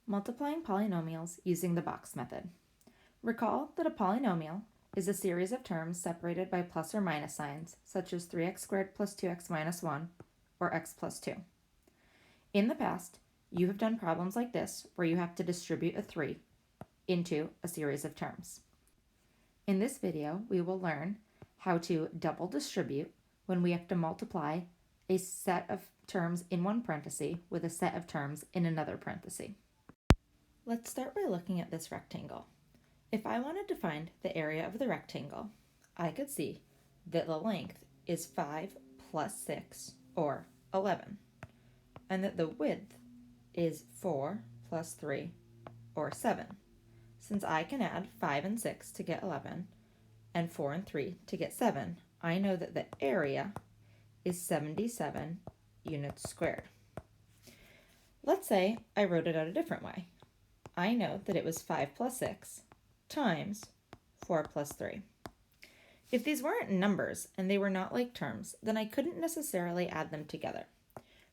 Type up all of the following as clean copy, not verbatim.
Multiplying polynomials using the box method. Recall that a polynomial is a series of terms separated by plus or minus signs, such as 3x squared plus 2x minus 1, or x plus 2. In the past, you have done problems like this where you have to distribute a 3 into a series of terms. In this video, we will learn how to double distribute when we have to multiply a set of terms in one parenthesis with a set of terms in another parenthesis. Let's start by looking at this rectangle. If I wanted to find the area of the rectangle, I could see that the length is 5 plus 6, or 11, and that the width is 4 plus 3, or 7. Since I can add 5 and 6 to get 11, and 4 and 3 to get 7, I know that the area is 77 units squared. Let's say I wrote it out a different way. I know that it was 5 plus 6 times 4 plus 3. If these weren't numbers and they were not like terms, then I couldn't necessarily add them together.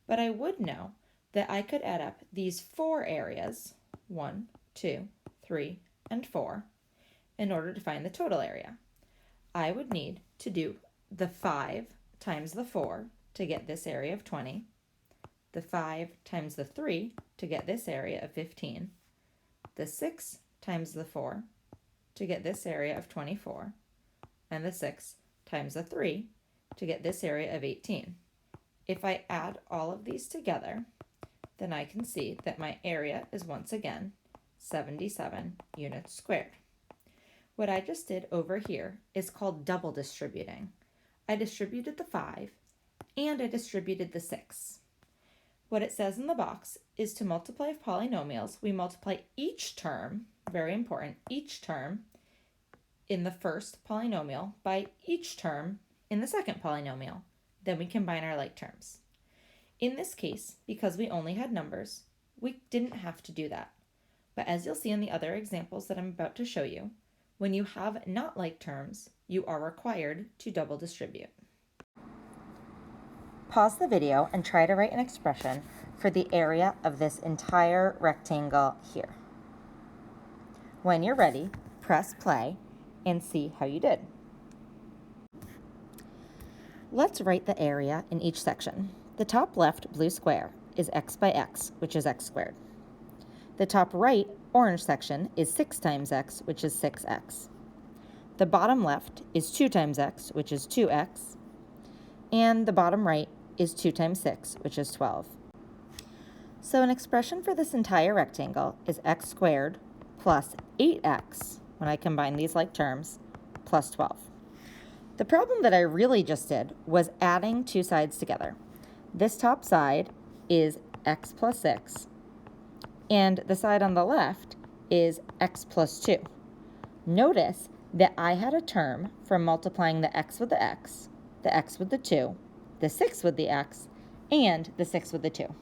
But I would know that I could add up these four areas, 1, 2, 3, and 4, in order to find the total area. I would need to do the 5 times the 4 to get this area of 20, the 5 times the 3 to get this area of 15, the 6 times the 4 to get this area of 24, and the 6 times the 3 to get this area of 18. If I add all of these together, then I can see that my area is once again 77 units squared. What I just did over here is called double distributing. I distributed the 5 and I distributed the 6. What it says in the box is to multiply polynomials, we multiply each term, very important, each term in the first polynomial by each term in the second polynomial. Then we combine our like terms. In this case, because we only had numbers, we didn't have to do that. But as you'll see in the other examples that I'm about to show you, when you have not like terms, you are required to double distribute. Pause the video and try to write an expression for the area of this entire rectangle here. When you're ready, press play and see how you did. Let's write the area in each section. The top left blue square is x by x, which is x squared. The top right orange section is 6 times x, which is 6x. The bottom left is 2 times x, which is 2x. And the bottom right is 2 times 6, which is 12. So an expression for this entire rectangle is x squared plus 8x, when I combine these like terms, plus 12. The problem that I really just did was adding two sides together. This top side is x plus 6, and the side on the left is x plus 2. Notice that I had a term from multiplying the x with the x with the 2, the 6 with the x, and the 6 with the 2.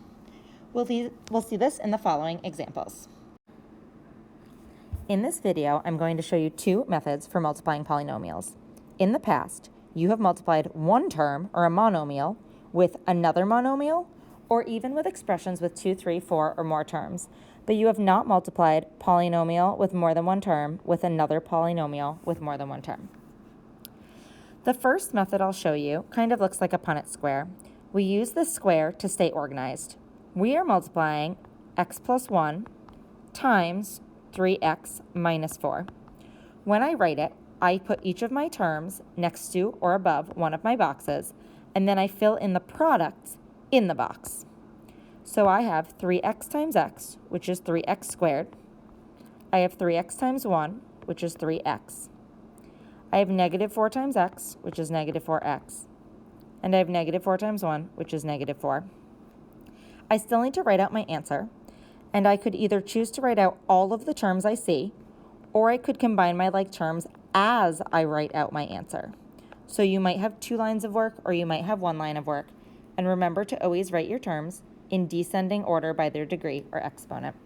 We'll see this in the following examples. In this video, I'm going to show you two methods for multiplying polynomials. In the past, you have multiplied one term, or a monomial, with another monomial, or even with expressions with 2, 3, 4, or more terms, but you have not multiplied polynomial with more than one term with another polynomial with more than one term. The first method I'll show you kind of looks like a Punnett square. We use this square to stay organized. We are multiplying x plus 1 times 3x minus 4. When I write it, I put each of my terms next to or above one of my boxes, and then I fill in the products in the box. So I have 3x times x, which is 3x squared. I have 3x times 1, which is 3x. I have negative 4 times x, which is negative 4x. And I have negative 4 times 1, which is negative 4. I still need to write out my answer, and I could either choose to write out all of the terms I see, or I could combine my like terms as I write out my answer. So you might have 2 lines of work, or you might have 1 line of work. And remember to always write your terms in descending order by their degree or exponent.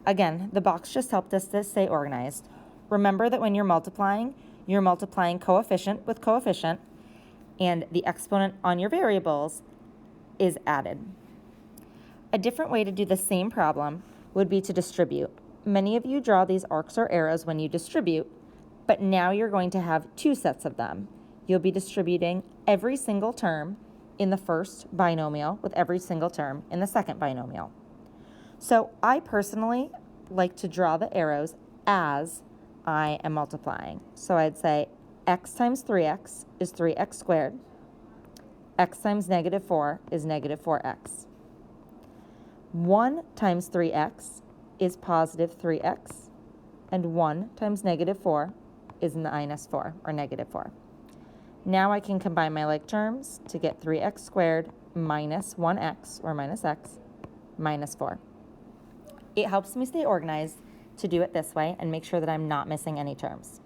Again, the box just helped us to stay organized. Remember that when you're multiplying coefficient with coefficient, and the exponent on your variables is added. A different way to do the same problem would be to distribute. Many of you draw these arcs or arrows when you distribute, but now you're going to have two sets of them. You'll be distributing every single term in the first binomial with every single term in the second binomial. So I personally like to draw the arrows as I am multiplying. So I'd say x times 3x is 3x squared. X times negative 4 is negative 4x. 1 times 3x is positive 3x. And 1 times negative 4 is minus 4, or negative 4. Now I can combine my like terms to get 3x squared minus 1x, or minus x, minus 4. It helps me stay organized to do it this way and make sure that I'm not missing any terms.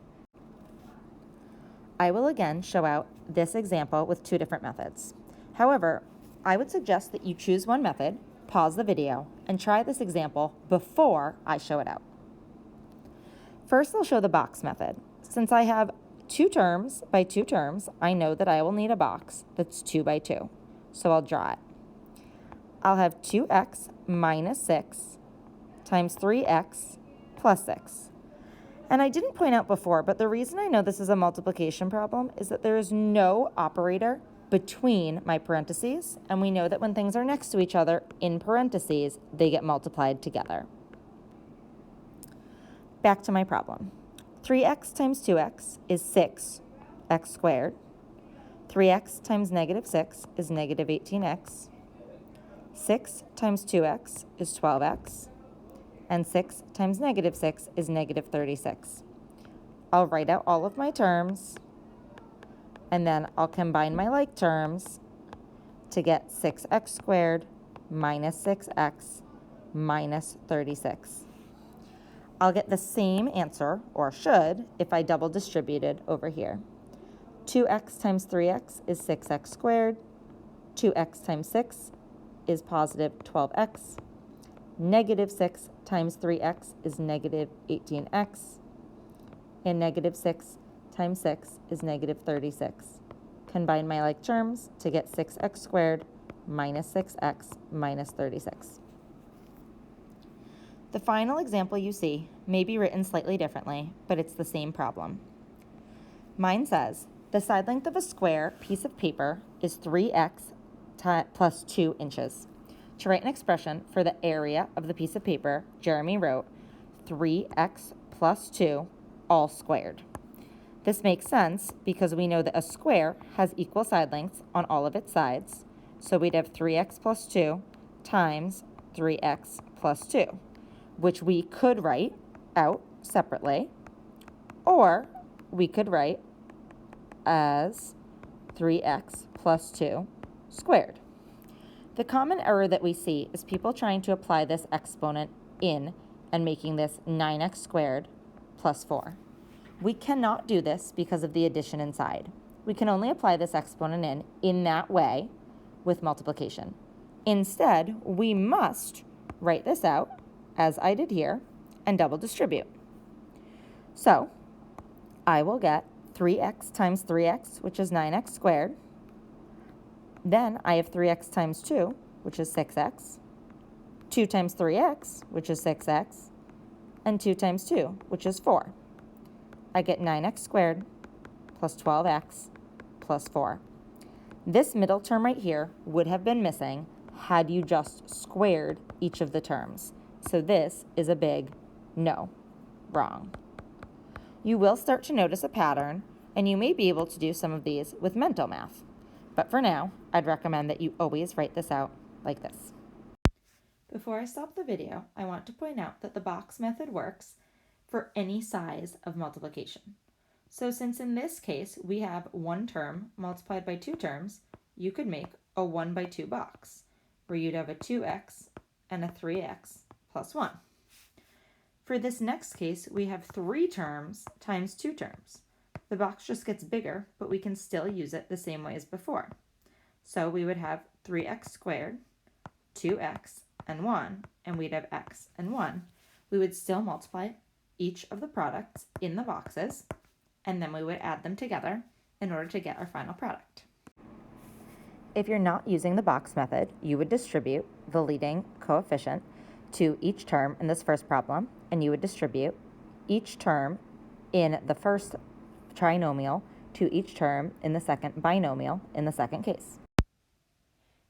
I will again show out this example with two different methods. However, I would suggest that you choose one method, pause the video, and try this example before I show it out. First, I'll show the box method. Since I have 2 terms by 2 terms, I know that I will need a box that's 2 by 2. So I'll draw it. I'll have 2x minus 6 times 3x plus 6. And I didn't point out before, but the reason I know this is a multiplication problem is that there is no operator between my parentheses, and we know that when things are next to each other in parentheses, they get multiplied together. Back to my problem. 3x times 2x is 6x squared. 3x times negative 6 is negative 18x. 6 times 2x is 12x. And 6 times negative 6 is negative 36. I'll write out all of my terms, and then I'll combine my like terms to get 6x squared minus 6x minus 36. I'll get the same answer, or should, if I double distributed over here. 2x times 3x is 6x squared. 2x times 6 is positive 12x. Negative 6 times 3x is negative 18x. And negative 6 times 6 is negative 36. Combine my like terms to get 6x squared minus 6x minus 36. The final example you see may be written slightly differently, but it's the same problem. Mine says, the side length of a square piece of paper is 3x plus 2 inches. To write an expression for the area of the piece of paper, Jeremy wrote 3x plus 2 all squared. This makes sense because we know that a square has equal side lengths on all of its sides, so we'd have 3x plus 2 times 3x plus 2. Which we could write out separately, or we could write as 3x plus 2 squared. The common error that we see is people trying to apply this exponent in and making this 9x squared plus 4. We cannot do this because of the addition inside. We can only apply this exponent in that way with multiplication. Instead, we must write this out as I did here, and double distribute. So I will get 3x times 3x, which is 9x squared. Then I have 3x times 2, which is 6x. 2 times 3x, which is 6x. And 2 times 2, which is 4. I get 9x squared plus 12x plus 4. This middle term right here would have been missing had you just squared each of the terms. So this is a big no, wrong. You will start to notice a pattern, and you may be able to do some of these with mental math. But for now, I'd recommend that you always write this out like this. Before I stop the video, I want to point out that the box method works for any size of multiplication. So since in this case we have one term multiplied by 2 terms, you could make a 1 by 2 box, where you'd have a 2x and a 3x plus 1. For this next case, we have 3 terms times 2 terms. The box just gets bigger, but we can still use it the same way as before. So we would have 3x squared, 2x, and 1, and we'd have x and 1. We would still multiply each of the products in the boxes, and then we would add them together in order to get our final product. If you're not using the box method, you would distribute the leading coefficient to each term in this first problem, and you would distribute each term in the first trinomial to each term in the second binomial in the second case.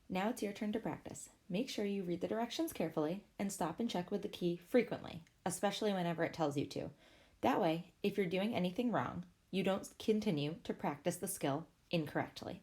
Now it's your turn to practice. Make sure you read the directions carefully and stop and check with the key frequently, especially whenever it tells you to. That way, if you're doing anything wrong, you don't continue to practice the skill incorrectly.